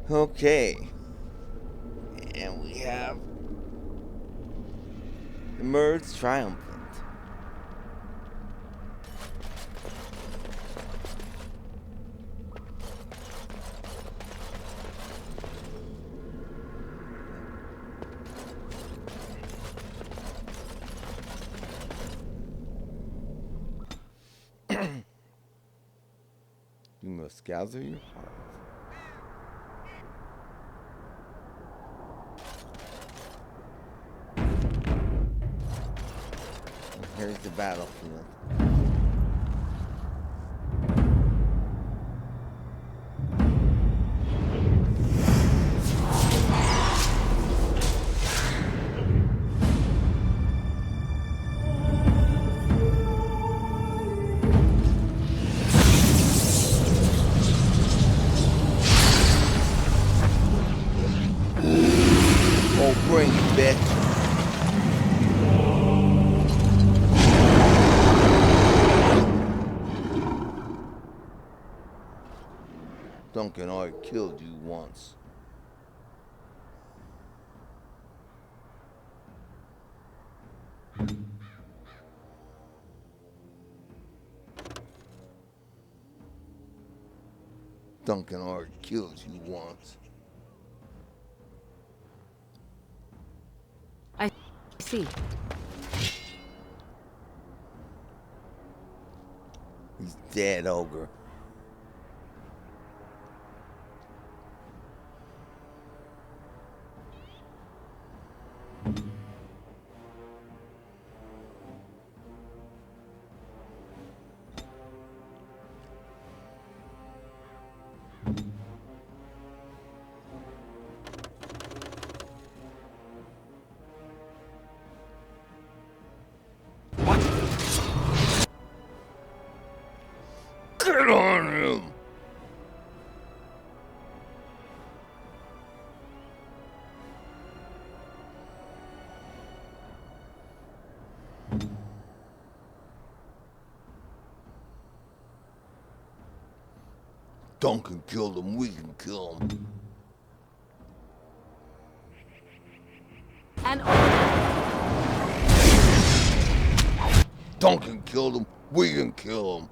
Okay, and we have emerged triumphant. You must gather your heart. And here's the battlefield. Oh, bring it, bitch. Duncan already killed you once. Duncan already killed you once. I see. He's dead, ogre. Get on him! Duncan killed him, we can kill him. And Duncan killed him, we can kill him.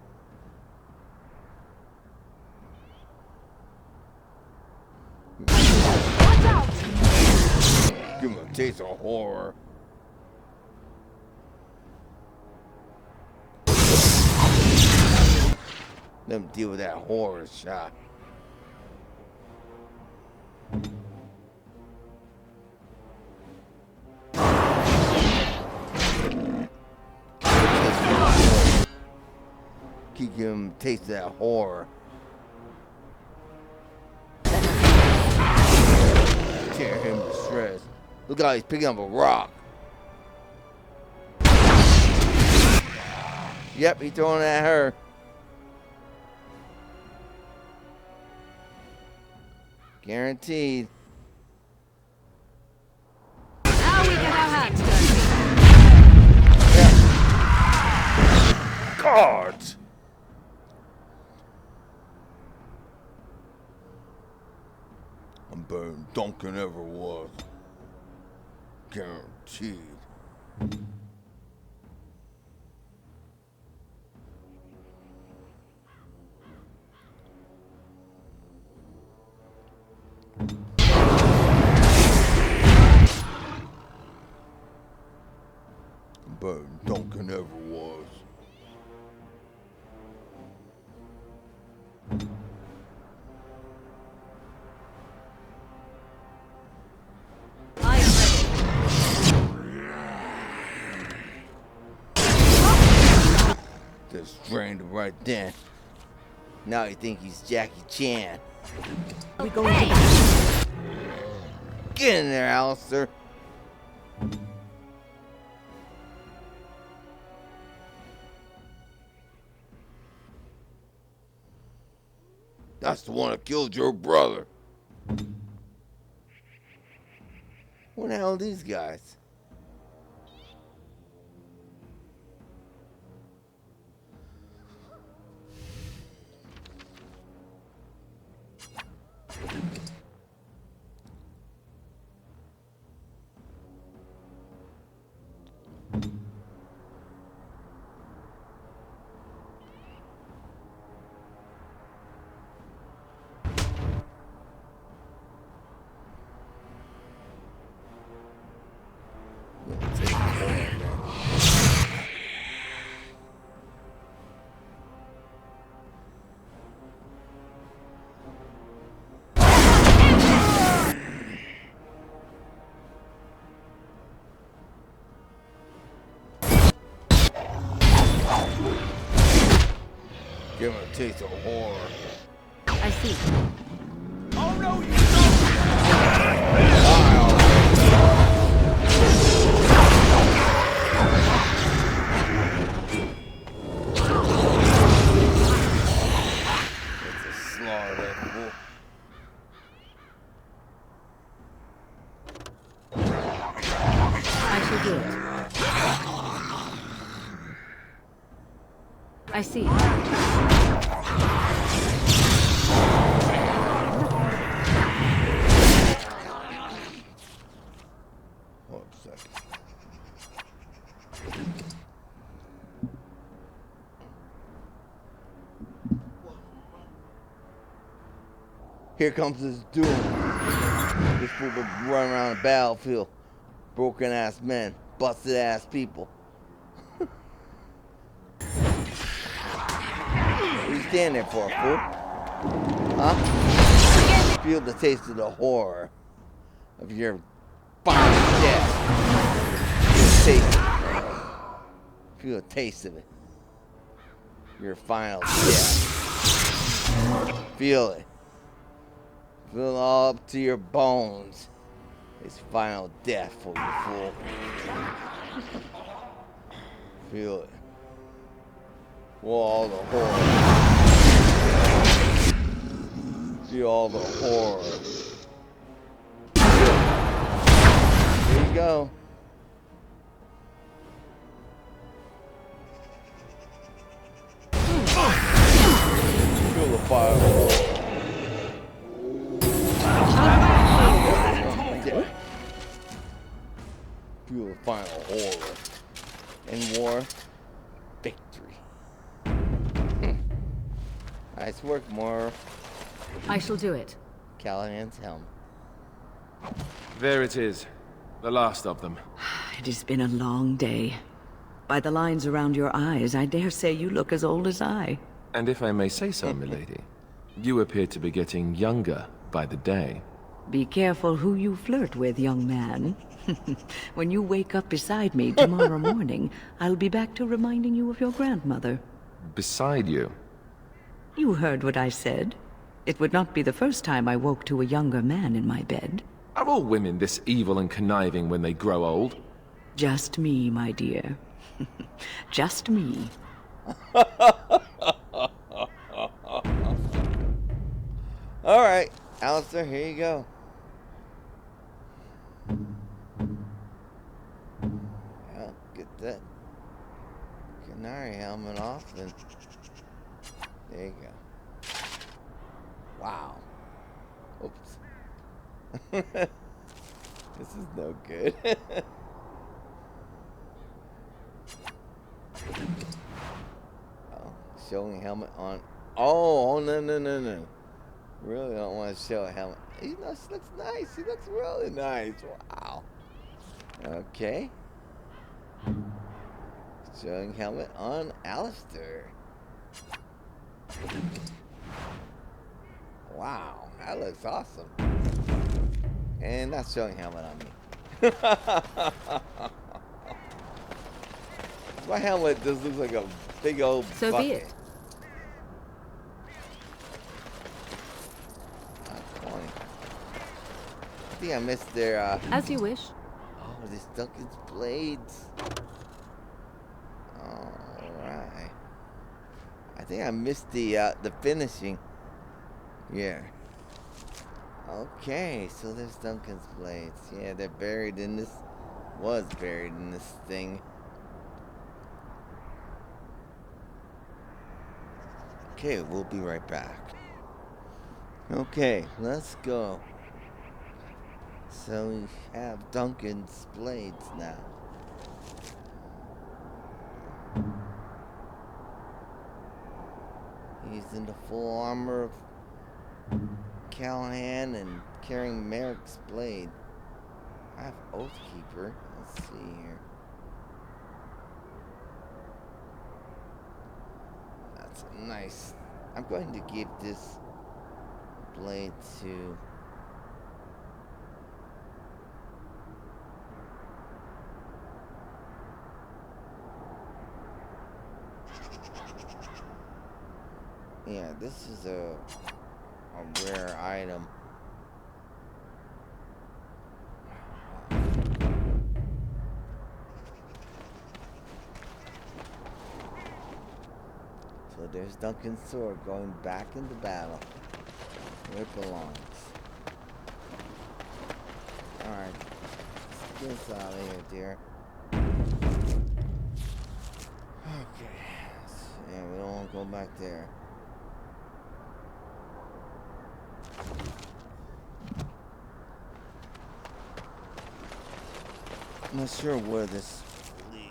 watch out! Give him a taste of horror. Let him deal with that horror shot. Keep giving him a taste of that horror. Tear him to shreds. Look how he's picking up a rock. Yep, he's throwing it at her. Guaranteed. Now we get our hands dirty. Yeah. Guards! I'm better than Duncan ever was. Guaranteed. I'm better than Duncan ever was. I am ready. Just drained him right then. Now you think he's Jackie Chan. We going to Get in there, Alistair. That's the one that killed your brother. What the hell are these guys? taste of horror. I see. Oh no, you It's a slaughter, fool. I shall do it. I see. Hold up a second. Here comes this doom. This fool will run around the battlefield. Broken ass men, busted ass people. What are you standing there for, fool? Huh? Feel the taste of the horror of your final death. Taste it. Feel the taste of it. Your final death. Feel it. Feel it all up to your bones. It's final death for you, fool. Feel it. Feel all the horror. Feel all the horror. Here you go. Feel the fire of horror. Feel the final horror. In war, victory. Nice work, Moore. I shall do it. Callahan's helm. There it is. The last of them. It has been a long day. By the lines around your eyes, I dare say you look as old as I. And if I may say so, milady, you appear to be getting younger by the day. Be careful who you flirt with, young man. When you wake up beside me tomorrow morning, I'll be back to reminding you of your grandmother. Beside you? You heard what I said. It would not be the first time I woke to a younger man in my bed. Are all women this evil and conniving when they grow old? Just me, my dear. Just me. Alright, Alistair, here you go. Yeah, get that canary helmet off and there you go. Wow. Oops. This is no good. Oh, showing helmet on. Oh, no, no, no, no. Really don't want to show a helmet. You know, she looks nice. She looks really nice. Wow. Okay. Showing helmet on Alistair. Wow, that looks awesome. And not showing helmet on me. My helmet just looks like a big old So bucket. be it. I think I missed their As you wish. oh, this Duncan's blades. Alright. I think I missed the finishing. Yeah. Okay, so there's Duncan's blades. Yeah, they're buried in this. Was buried in this thing. Okay, we'll be right back. Okay, let's go. So we have Duncan's blades now. He's in the full armor of Callahan and carrying Merrick's blade. I have Oathkeeper. Let's see here. That's nice. I'm going to give this blade to Yeah, this is a rare item. So there's Duncan's sword going back into battle where it belongs. Alright, let's get us out of here, dear. Okay, yeah, we don't want to go back there. I'm not sure where this leads.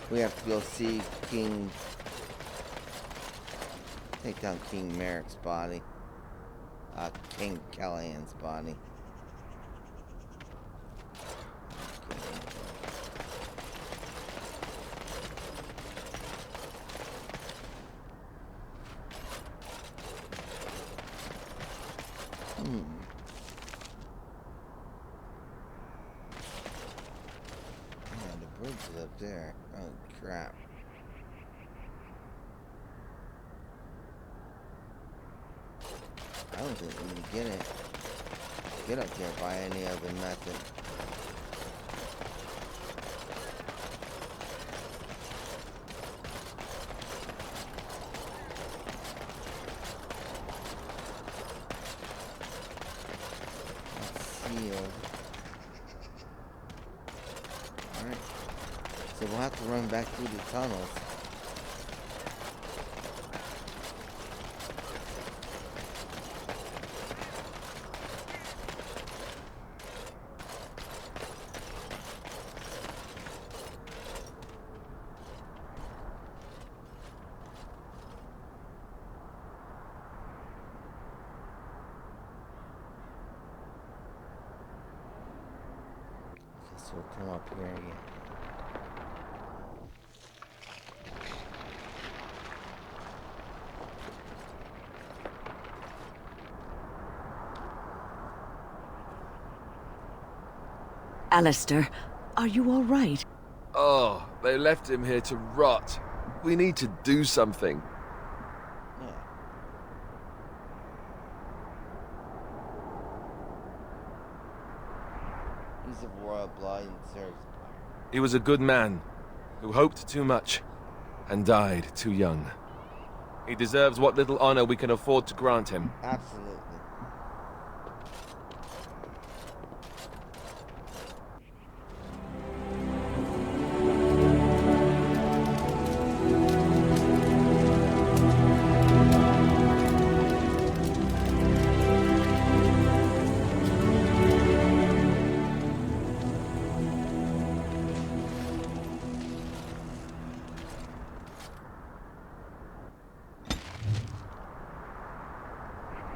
We have to go see King. Take down King Merrick's body. King Callahan's body. Yeah, the bridge is up there. Oh, crap. I don't think we can get up there by any other method. Let's see. Alright. So we'll have to run back through the tunnels. So we'll come up here again. Alistair, are you all right? Oh, they left him here to rot. We need to do something. Yeah. He's of royal blood and serves. He was a good man who hoped too much and died too young. He deserves what little honor we can afford to grant him. Absolutely.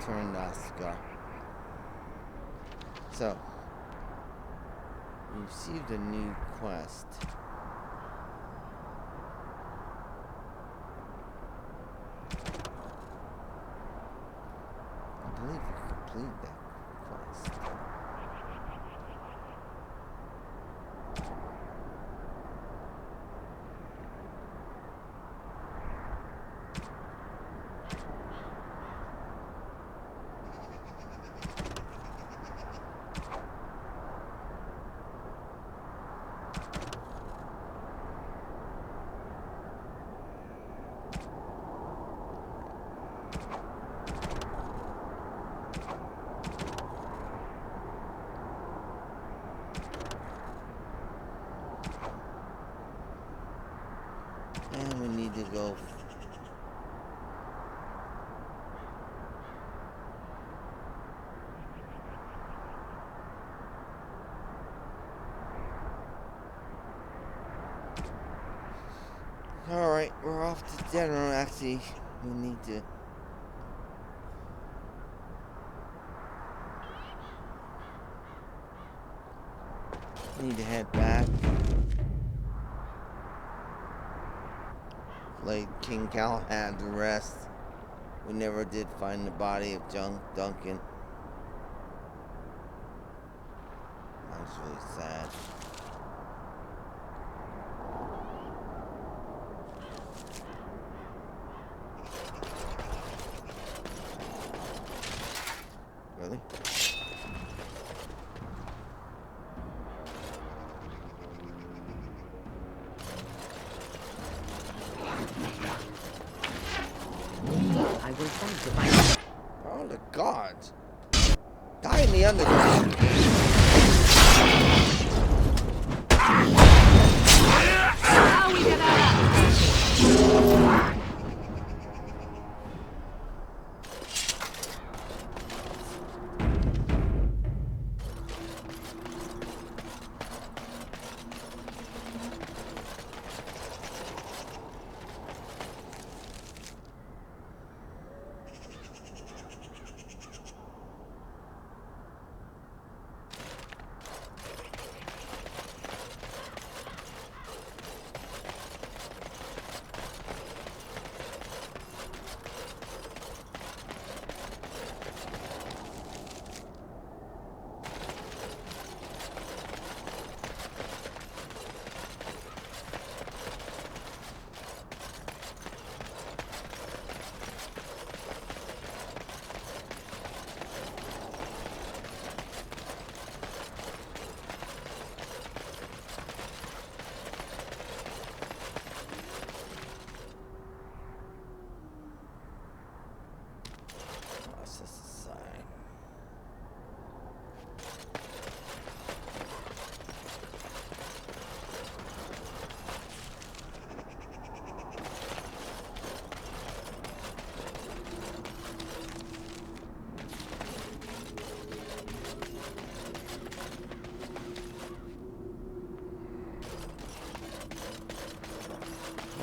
Turn Ostegar. So, we received a new quest. I believe we completed that quest. And we need to go. Alright, we're off to dinner. Actually, we need to. Need to head back. Laid King Callahan to rest. We never did find the body of Duncan. That was really sad. Really? I will fight to find. Oh, the gods. Die in the underground.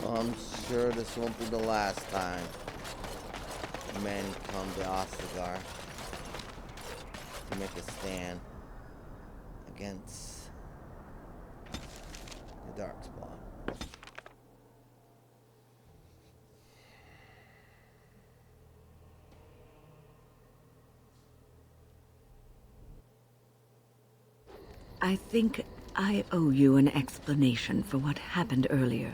I'm sure this won't be the last time men come to Ostegar to make a stand against the Darkspawn. I think I owe you an explanation for what happened earlier.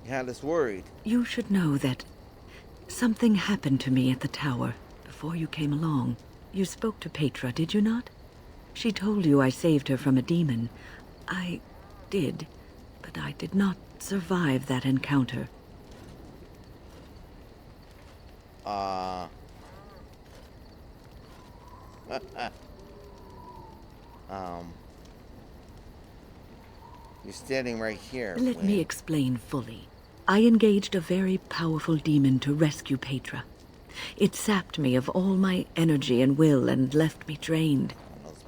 You had us worried. You should know that something happened to me at the tower before you came along. You spoke to Petra, did you not? She told you I saved her from a demon. I did, but I did not survive that encounter. You're standing right here. Let me explain fully. I engaged a very powerful demon to rescue Petra. It sapped me of all my energy and will and left me drained.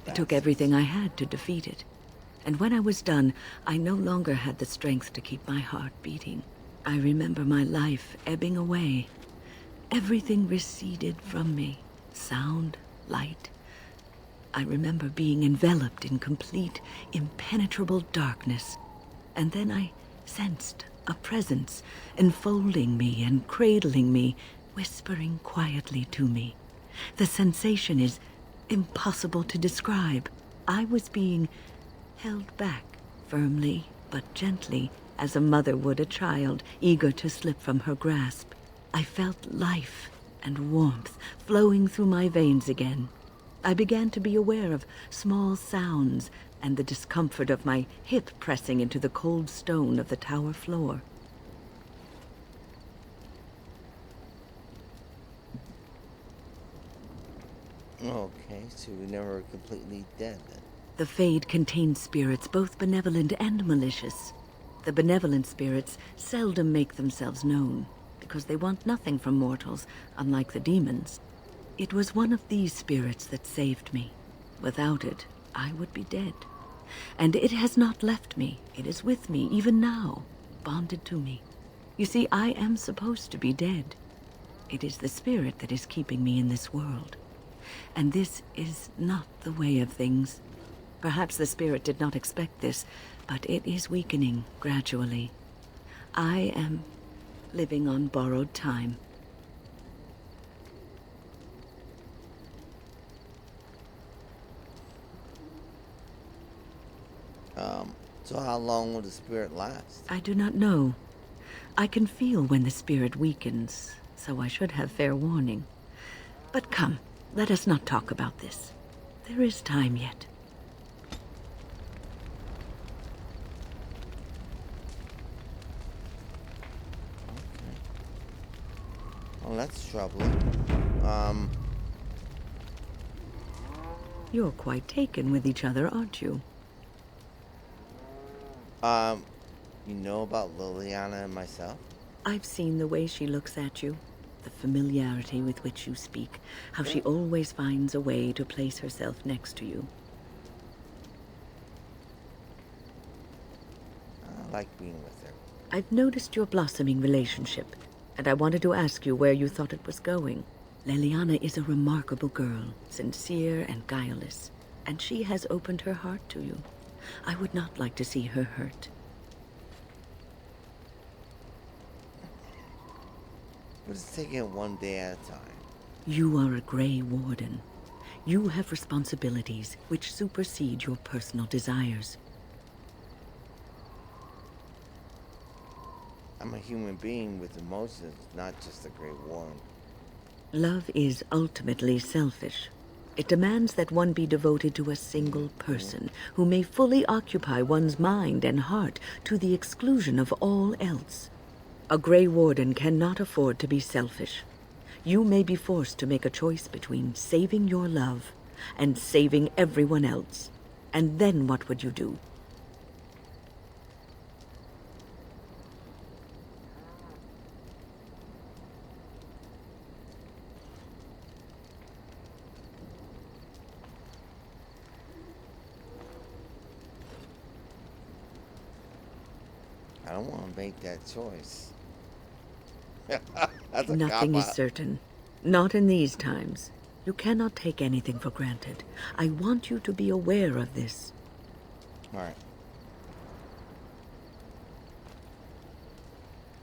It took everything I had to defeat it. And when I was done, I no longer had the strength to keep my heart beating. I remember my life ebbing away. Everything receded from me. Sound, light. I remember being enveloped in complete, impenetrable darkness. And then I sensed a presence enfolding me and cradling me, whispering quietly to me. The sensation is impossible to describe. I was being held back, firmly but gently, as a mother would a child, eager to slip from her grasp. I felt life and warmth flowing through my veins again. I began to be aware of small sounds and the discomfort of my hip pressing into the cold stone of the tower floor. Okay, so you're never completely dead then. The Fade contains spirits both benevolent and malicious. The benevolent spirits seldom make themselves known, because they want nothing from mortals, unlike the demons. It was one of these spirits that saved me. Without it, I would be dead. And it has not left me. It is with me, even now, bonded to me. You see, I am supposed to be dead. It is the spirit that is keeping me in this world. And this is not the way of things. Perhaps the spirit did not expect this, but it is weakening gradually. I am living on borrowed time. So how long will the spirit last? I do not know. I can feel when the spirit weakens, so I should have fair warning. But come, let us not talk about this. There is time yet. Okay. Well, that's troubling. You're quite taken with each other, aren't you? You know about Leliana and myself? I've seen the way she looks at you, the familiarity with which you speak, how she always finds a way to place herself next to you. I like being with her. I've noticed your blossoming relationship, and I wanted to ask you where you thought it was going. Leliana is a remarkable girl, sincere and guileless, and she has opened her heart to you. I would not like to see her hurt. But it's taking it one day at a time. You are a Grey Warden. You have responsibilities which supersede your personal desires. I'm a human being with emotions, not just a Grey Warden. Love is ultimately selfish. It demands that one be devoted to a single person who may fully occupy one's mind and heart to the exclusion of all else. A Grey Warden cannot afford to be selfish. You may be forced to make a choice between saving your love and saving everyone else. And then what would you do? I don't want to make that choice. That's a Nothing is cop-out. certain. Not in these times. You cannot take anything for granted. I want you to be aware of this. All right.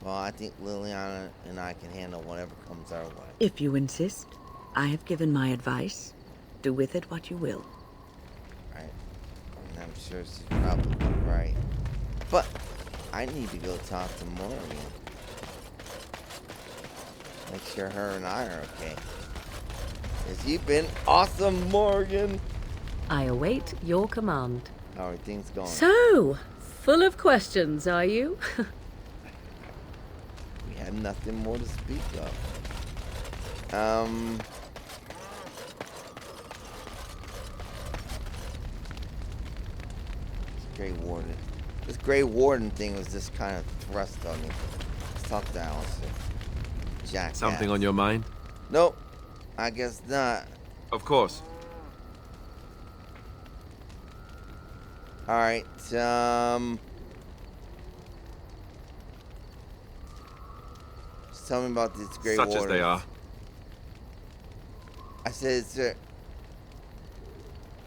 Well, I think Leliana and I can handle whatever comes our way. If you insist, I have given my advice. Do with it what you will. Right. And I'm sure she's probably right. But I need to go talk to Morrigan. Make sure her and I are okay. Because you've been awesome, Morrigan. I await your command. How are things going? So, full of questions, are you? We had nothing more to speak of. Grey Warden. This Grey Warden thing was just kind of thrust on me. Let's talk to Alistair. Jackass. Something on your mind? Nope. I guess not. Of course. Alright, just tell me about these Grey Such Wardens. as they are. I said, sir,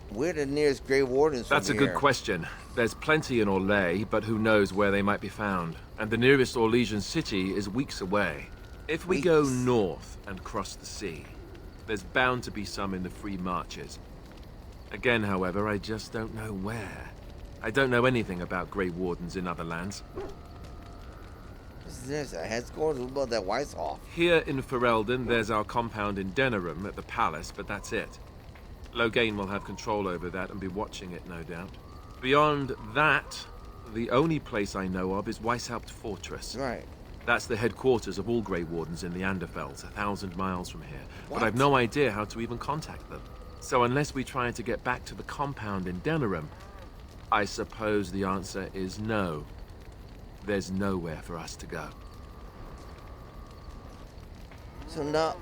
where the nearest Grey Wardens That's a from good here? question. There's plenty in Orlais, but who knows where they might be found. And the nearest Orlesian city is weeks away. If we go Weeks? north and cross the sea, there's bound to be some in the free marches. Again, however, I just don't know where. I don't know anything about Grey Wardens in other lands. What's this? A headquarters? What about that Weisshoff? Here in Ferelden, there's our compound in Denerim at the palace, but that's it. Loghain will have control over that and be watching it, no doubt. Beyond that, the only place I know of is Weishaupt Fortress. Right. That's the headquarters of all Grey Wardens in the Anderfelds, 1,000 miles from here. What? But I've no idea how to even contact them. So unless we try to get back to the compound in Denerim, I suppose the answer is no. There's nowhere for us to go. So now...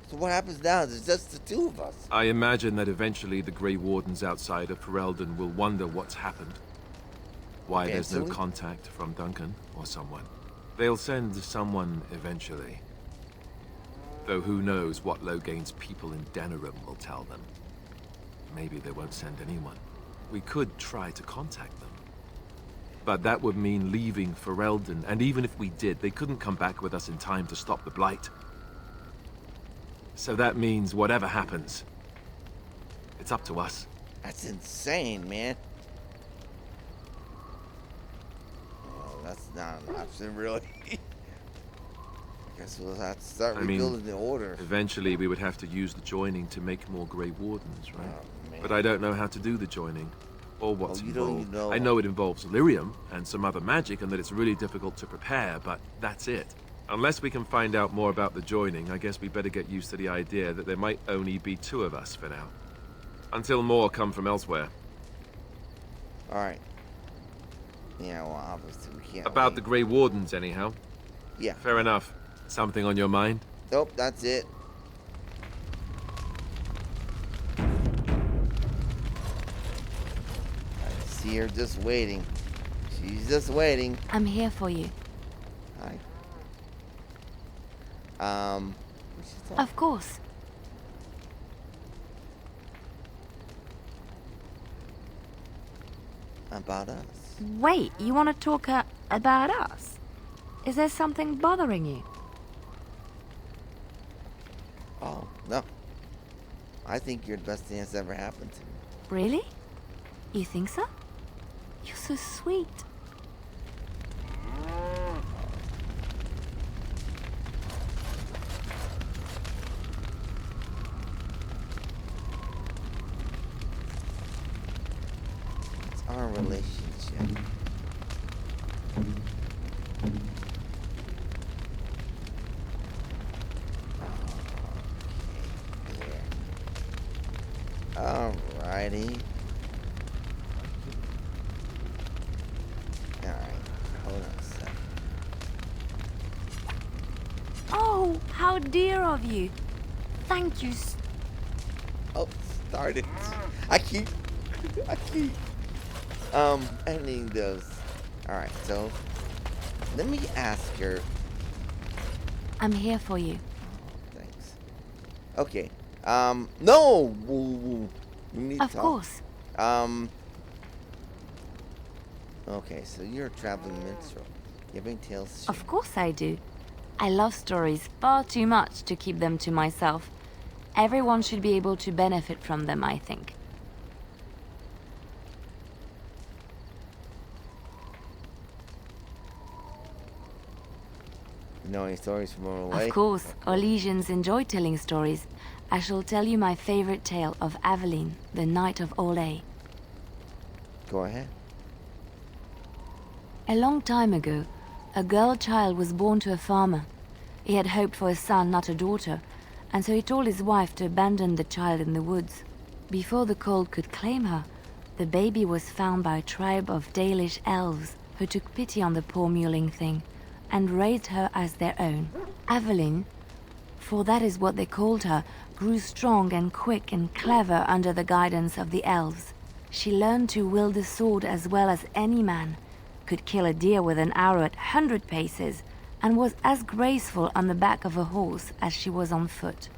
So what happens now? There's just the two of us. I imagine that eventually the Grey Wardens outside of Ferelden will wonder what's happened. Why there's no Eventually? contact from Duncan or someone. They'll send someone eventually. Though who knows what Logain's people in Denerim will tell them. Maybe they won't send anyone. We could try to contact them. But that would mean leaving Ferelden, and even if we did, they couldn't come back with us in time to stop the Blight. So that means whatever happens, it's up to us. That's insane, man. Oh, that's not an option, really. I guess we'll have to start rebuilding the order. Eventually we would have to use the joining to make more Grey Wardens, right? Oh, man. But I don't know how to do the joining, or what's involved. Know. I know it involves lyrium and some other magic, and that it's really difficult to prepare, but that's it. Unless we can find out more about the joining, I guess we better get used to the idea that there might only be 2 of us for now. Until more come from elsewhere. Alright. Yeah, well, obviously we can't About wait. the Grey Wardens, anyhow. Yeah. Fair enough. Something on your mind? Nope, that's it. I see her just waiting. She's just waiting. I'm here for you. Hi. what's she talking Of course. about us? Wait, you want to talk about us? Is there something bothering you? Oh, no. I think you're the best thing that's ever happened to me. Really? You think so? You're so sweet. It's our relationship. Alrighty. Alright, hold on a sec. Oh, how dear of you. Thank you. Oh, started. I keep ending those. Alright, so let me ask her. I'm here for you. Thanks. Okay. No! We need to Of talk. course. Okay, so you're a traveling minstrel, giving tales to Of course I do. I love stories far too much to keep them to myself. Everyone should be able to benefit from them, I think. You know any stories from away? Of course, Orlesians enjoy telling stories. I shall tell you my favorite tale of Aveline, the Knight of Olay. Go ahead. A long time ago, a girl child was born to a farmer. He had hoped for a son, not a daughter, and so he told his wife to abandon the child in the woods. Before the cold could claim her, the baby was found by a tribe of Dalish elves who took pity on the poor mewling thing and raised her as their own. Aveline, for that is what they called her, grew strong and quick and clever under the guidance of the elves. She learned to wield the sword as well as any man, could kill a deer with an arrow at 100 paces, and was as graceful on the back of a horse as she was on foot.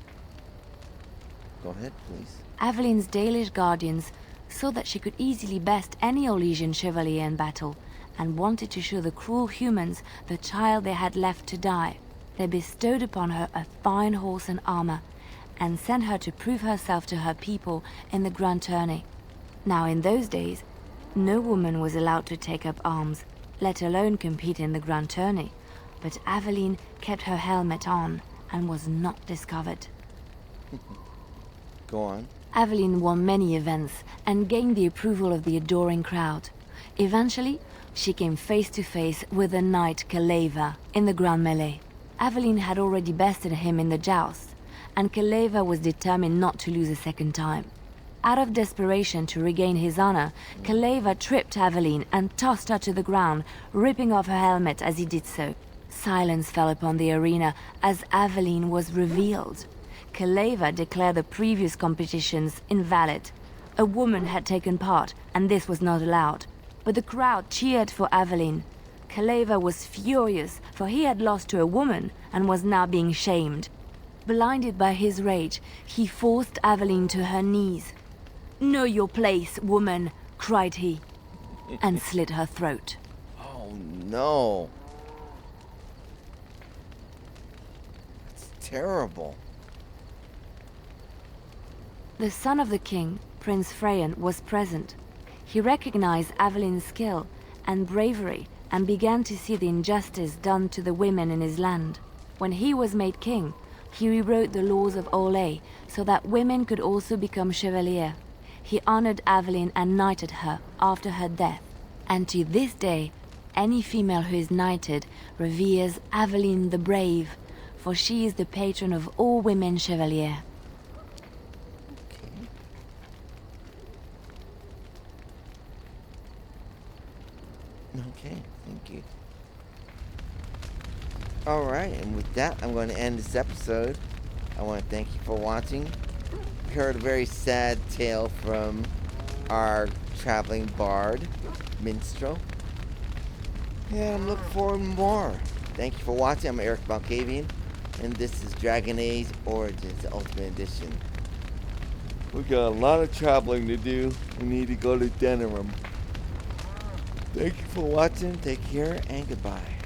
Go ahead, please. Aveline's Dalish guardians saw that she could easily best any Orlesian chevalier in battle, and wanted to show the cruel humans the child they had left to die. They bestowed upon her a fine horse and armor, and sent her to prove herself to her people in the grand tourney. Now in those days, no woman was allowed to take up arms, let alone compete in the grand tourney, but Aveline kept her helmet on and was not discovered. Go on. Aveline won many events and gained the approval of the adoring crowd. Eventually, she came face to face with the knight Kaleva in the grand melee. Aveline had already bested him in the joust, and Kaleva was determined not to lose a second time. Out of desperation to regain his honor, Kaleva tripped Aveline and tossed her to the ground, ripping off her helmet as he did so. Silence fell upon the arena as Aveline was revealed. Kaleva declared the previous competitions invalid. A woman had taken part, and this was not allowed. But the crowd cheered for Aveline. Kaleva was furious, for he had lost to a woman and was now being shamed. blinded by his rage, he forced Aveline to her knees. "Know your place, woman," cried he, and slit her throat. Oh no. It's terrible. The son of the king, Prince Freyan, was present. He recognized Aveline's skill and bravery and began to see the injustice done to the women in his land. When he was made king, he rewrote the laws of Olay so that women could also become chevalier. He honored Aveline and knighted her after her death. And to this day, any female who is knighted reveres Aveline the Brave, for she is the patron of all women chevalier. Okay, thank you. Alright, and with that, I'm going to end this episode. I want to thank you for watching. We heard a very sad tale from our traveling bard, minstrel. And I'm looking forward to more. Thank you for watching. I'm Erik Malkavian, and this is Dragon Age Origins Ultimate Edition. We got a lot of traveling to do. We need to go to Denerim. Thank you for watching. Take care and goodbye.